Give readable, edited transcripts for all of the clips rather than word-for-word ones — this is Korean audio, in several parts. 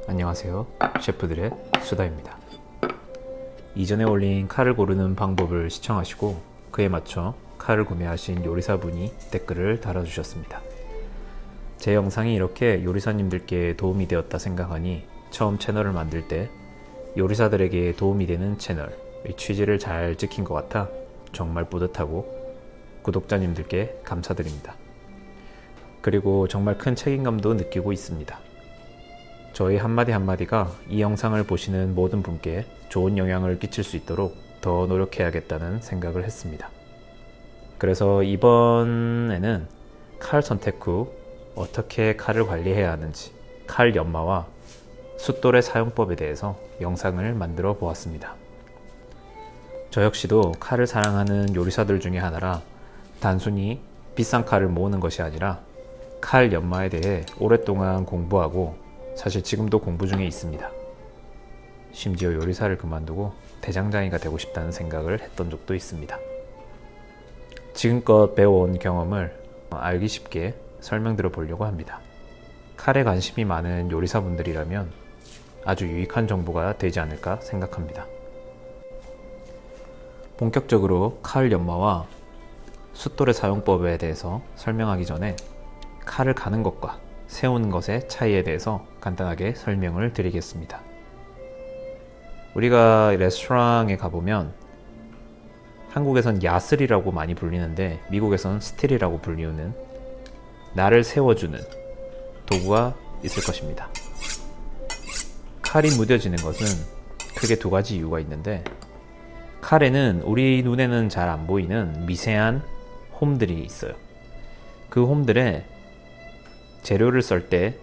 안녕하세요, 셰프들의 수다입니다. 이전에 올린 칼을 고르는 방법을 시청하시고 그에 맞춰 칼을 구매하신 요리사분이 댓글을 달아주셨습니다. 제 영상이 이렇게 요리사님들께 도움이 되었다 생각하니 처음 채널을 만들 때 요리사들에게 도움이 되는 채널, 취지를 잘 지킨 것 같아 정말 뿌듯하고 구독자님들께 감사드립니다. 그리고 정말 큰 책임감도 느끼고 있습니다. 저희 한마디 한마디가 이 영상을 보시는 모든 분께 좋은 영향을 끼칠 수 있도록 더 노력해야겠다는 생각을 했습니다. 그래서 이번에는 칼 선택 후 어떻게 칼을 관리해야 하는지, 칼 연마와 숫돌의 사용법에 대해서 영상을 만들어 보았습니다. 저 역시도 칼을 사랑하는 요리사들 중에 하나라 단순히 비싼 칼을 모으는 것이 아니라 칼 연마에 대해 오랫동안 공부하고 사실 지금도 공부 중에 있습니다. 심지어 요리사를 그만두고 대장장이가 되고 싶다는 생각을 했던 적도 있습니다. 지금껏 배워온 경험을 알기 쉽게 설명드려 보려고 합니다. 칼에 관심이 많은 요리사분들이라면 아주 유익한 정보가 되지 않을까 생각합니다. 본격적으로 칼 연마와 숫돌의 사용법에 대해서 설명하기 전에 칼을 가는 것과 세우는 것의 차이에 대해서 간단하게 설명을 드리겠습니다. 우리가 레스토랑에 가보면 한국에선 야슬이라고 많이 불리는데 미국에선 스틸이라고 불리우는 날을 세워주는 도구가 있을 것입니다. 칼이 무뎌지는 것은 크게 두 가지 이유가 있는데, 칼에는 우리 눈에는 잘 안 보이는 미세한 홈들이 있어요. 그 홈들에 재료를 썰 때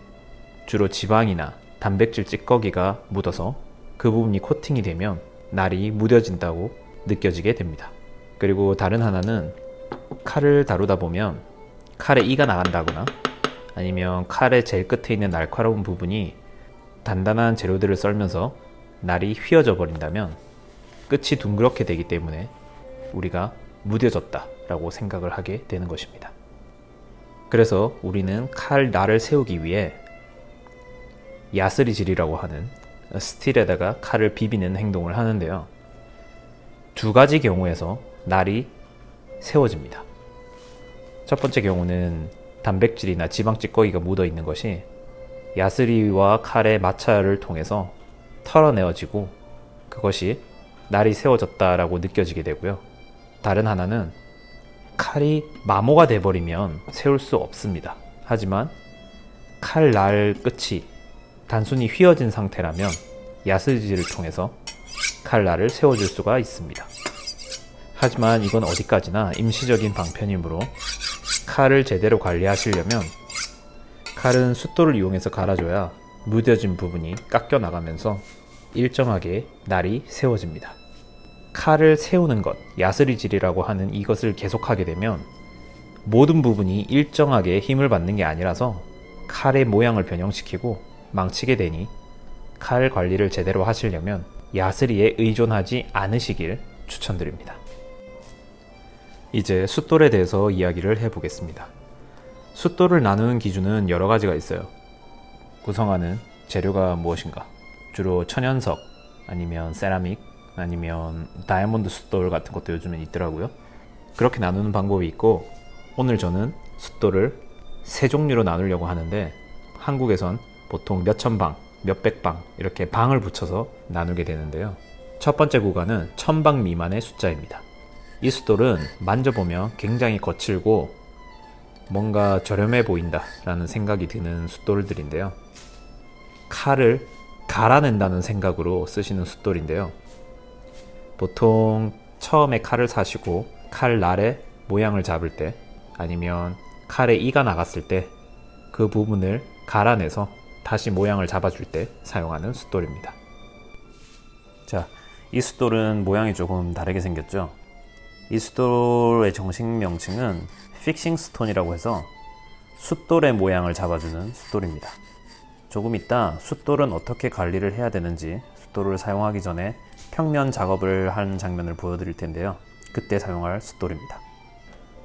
주로 지방이나 단백질 찌꺼기가 묻어서 그 부분이 코팅이 되면 날이 무뎌진다고 느껴지게 됩니다. 그리고 다른 하나는 칼을 다루다 보면 칼에 이가 나간다거나 아니면 칼의 제일 끝에 있는 날카로운 부분이 단단한 재료들을 썰면서 날이 휘어져 버린다면 끝이 둥그렇게 되기 때문에 우리가 무뎌졌다 라고 생각을 하게 되는 것입니다. 그래서 우리는 칼 날을 세우기 위해 야스리질이라고 하는 스틸에다가 칼을 비비는 행동을 하는데요. 두 가지 경우에서 날이 세워집니다. 첫 번째 경우는 단백질이나 지방 찌꺼기가 묻어 있는 것이 야스리와 칼의 마찰을 통해서 털어내어지고 그것이 날이 세워졌다라고 느껴지게 되고요. 다른 하나는 칼이 마모가 돼버리면 세울 수 없습니다. 하지만 칼 날 끝이 단순히 휘어진 상태라면 야스리질을 통해서 칼 날을 세워줄 수가 있습니다. 하지만 이건 어디까지나 임시적인 방편이므로 칼을 제대로 관리하시려면 칼은 숫돌을 이용해서 갈아줘야 무뎌진 부분이 깎여 나가면서 일정하게 날이 세워집니다. 칼을 세우는 것, 야스리질이라고 하는 이것을 계속하게 되면 모든 부분이 일정하게 힘을 받는 게 아니라서 칼의 모양을 변형시키고 망치게 되니 칼 관리를 제대로 하시려면 야스리에 의존하지 않으시길 추천드립니다. 이제 숫돌에 대해서 이야기를 해보겠습니다. 숫돌을 나누는 기준은 여러 가지가 있어요. 구성하는 재료가 무엇인가? 주로 천연석, 아니면 세라믹, 아니면 다이아몬드 숫돌 같은 것도 요즘엔 있더라고요. 그렇게 나누는 방법이 있고, 오늘 저는 숫돌을 세 종류로 나누려고 하는데 한국에선 보통 몇천 방, 몇백 방 이렇게 방을 붙여서 나누게 되는데요. 첫 번째 구간은 1000방 미만의 숫자입니다. 이 숫돌은 만져보면 굉장히 거칠고 뭔가 저렴해 보인다 라는 생각이 드는 숫돌들인데요. 칼을 갈아낸다는 생각으로 쓰시는 숫돌인데요. 보통 처음에 칼을 사시고 칼 날의 모양을 잡을 때 아니면 칼에 이가 나갔을 때 그 부분을 갈아내서 다시 모양을 잡아줄 때 사용하는 숫돌입니다. 자, 이 숫돌은 모양이 조금 다르게 생겼죠. 이 숫돌의 정식 명칭은 픽싱 스톤이라고 해서 숫돌의 모양을 잡아주는 숫돌입니다. 조금 이따 숫돌은 어떻게 관리를 해야 되는지 숫돌을 사용하기 전에 평면 작업을 하는 장면을 보여드릴 텐데요. 그때 사용할 숫돌입니다.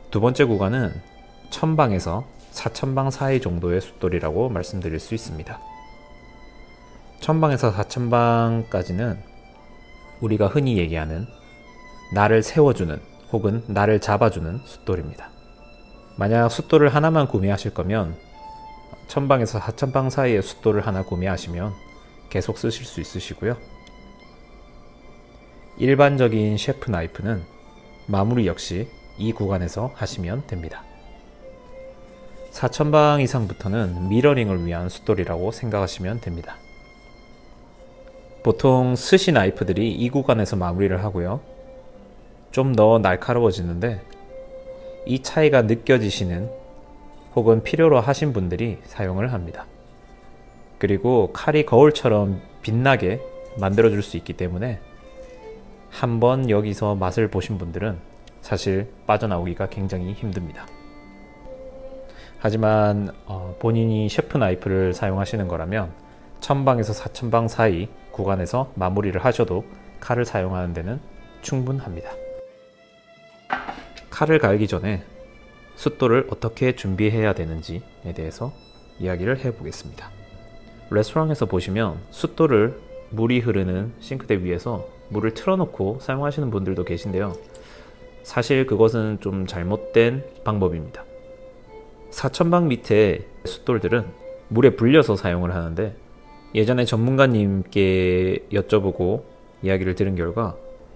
두 번째 구간은 1000방에서 4000방 사이 정도의 숫돌이라고 말씀드릴 수 있습니다. 천방에서 사천방까지는 우리가 흔히 얘기하는 나를 세워주는 혹은 나를 잡아주는 숫돌입니다. 만약 숫돌을 하나만 구매하실 거면 천방에서 사천방 사이의 숫돌을 하나 구매하시면 계속 쓰실 수 있으시고요. 일반적인 셰프 나이프는 마무리 역시 이 구간에서 하시면 됩니다. 4000방 이상부터는 미러링을 위한 숫돌이라고 생각하시면 됩니다. 보통 스시 나이프들이 이 구간에서 마무리를 하고요. 좀 더 날카로워지는데 이 차이가 느껴지시는 혹은 필요로 하신 분들이 사용을 합니다. 그리고 칼이 거울처럼 빛나게 만들어줄 수 있기 때문에 한번 여기서 맛을 보신 분들은 사실 빠져나오기가 굉장히 힘듭니다. 하지만 본인이 셰프 나이프를 사용하시는 거라면 1000방에서 4000방 사이 구간에서 마무리를 하셔도 칼을 사용하는 데는 충분합니다. 칼을 갈기 전에 숫돌을 어떻게 준비해야 되는지에 대해서 이야기를 해보겠습니다. 레스토랑에서 보시면 숫돌을 물이 흐르는 싱크대 위에서 물을 틀어놓고 사용하시는 분들도 계신데요. 사실 그것은 좀 잘못된 방법입니다. 4000방 밑에 숫돌들은 물에 불려서 사용을 하는데 예전에 전문가님께 여쭤보고 이야기를 들은 결과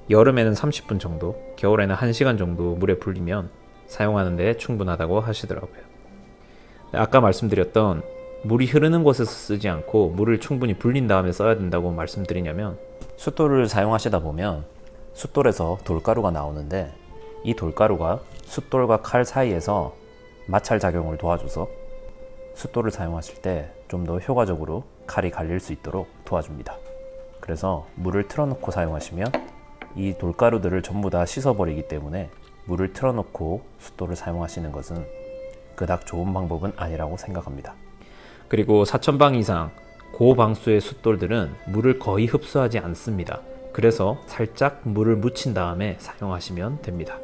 여름에는 30분 정도, 겨울에는 1시간 정도 물에 불리면 사용하는 데 충분하다고 하시더라고요. 아까 말씀드렸던 물이 흐르는 곳에서 쓰지 않고 물을 충분히 불린 다음에 써야 된다고 말씀드리냐면 숫돌을 사용하시다 보면 숫돌에서 돌가루가 나오는데 이 돌가루가 숫돌과 칼 사이에서 마찰 작용을 도와줘서 숫돌을 사용하실 때 좀 더 효과적으로 칼이 갈릴 수 있도록 도와줍니다. 그래서 물을 틀어놓고 사용하시면 이 돌가루들을 전부 다 씻어버리기 때문에 물을 틀어놓고 숫돌을 사용하시는 것은 그닥 좋은 방법은 아니라고 생각합니다. 그리고 4000방 이상 고방수의 숫돌들은 물을 거의 흡수하지 않습니다. 그래서 살짝 물을 묻힌 다음에 사용하시면 됩니다.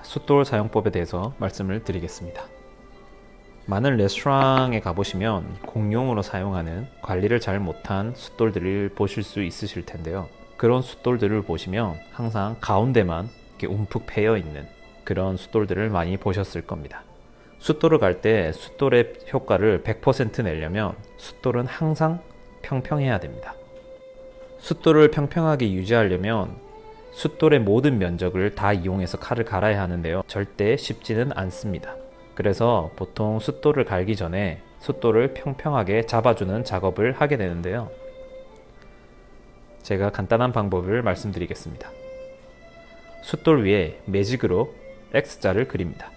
숫돌 사용법에 대해서 말씀을 드리겠습니다. 많은 레스토랑에 가보시면 공용으로 사용하는 관리를 잘 못한 숫돌들을 보실 수 있으실 텐데요. 그런 숫돌들을 보시면 항상 가운데만 이렇게 움푹 패여 있는 그런 숫돌들을 많이 보셨을 겁니다. 숫돌을 갈 때 숫돌의 효과를 100% 내려면 숫돌은 항상 평평해야 됩니다. 숫돌을 평평하게 유지하려면 숫돌의 모든 면적을 다 이용해서 칼을 갈아야 하는데요. 절대 쉽지는 않습니다. 그래서 보통 숫돌을 갈기 전에 숫돌을 평평하게 잡아주는 작업을 하게 되는데요. 제가 간단한 방법을 말씀드리겠습니다. 숫돌 위에 매직으로 X자를 그립니다.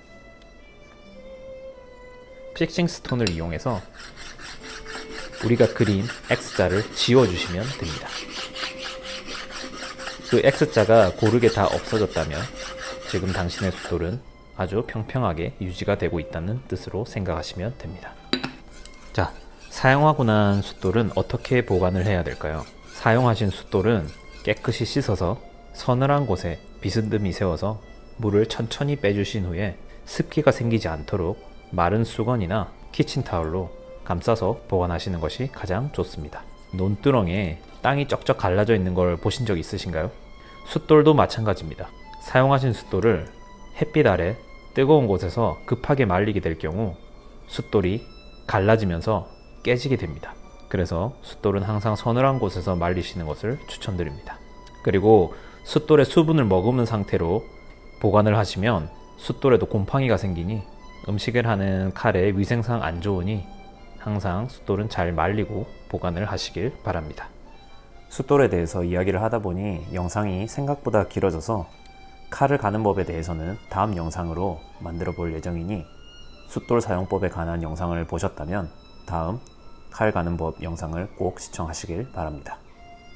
픽싱 스톤을 이용해서 우리가 그린 X자를 지워주시면 됩니다. 그 X자가 고르게 다 없어졌다면 지금 당신의 숫돌은 아주 평평하게 유지가 되고 있다는 뜻으로 생각하시면 됩니다. 자, 사용하고 난 숫돌은 어떻게 보관을 해야 될까요? 사용하신 숫돌은 깨끗이 씻어서 서늘한 곳에 비스듬히 세워서 물을 천천히 빼주신 후에 습기가 생기지 않도록 마른 수건이나 키친타올로 감싸서 보관하시는 것이 가장 좋습니다. 논두렁에 땅이 쩍쩍 갈라져 있는 걸 보신 적 있으신가요? 숫돌도 마찬가지입니다. 사용하신 숫돌을 햇빛 아래 뜨거운 곳에서 급하게 말리게 될 경우 숫돌이 갈라지면서 깨지게 됩니다. 그래서 숫돌은 항상 서늘한 곳에서 말리시는 것을 추천드립니다. 그리고 숫돌의 수분을 머금은 상태로 보관을 하시면 숫돌에도 곰팡이가 생기니 음식을 하는 칼에 위생상 안 좋으니 항상 숫돌은 잘 말리고 보관을 하시길 바랍니다. 숫돌에 대해서 이야기를 하다 보니 영상이 생각보다 길어져서 칼을 가는 법에 대해서는 다음 영상으로 만들어 볼 예정이니 숫돌 사용법에 관한 영상을 보셨다면 다음 칼 가는 법 영상을 꼭 시청하시길 바랍니다.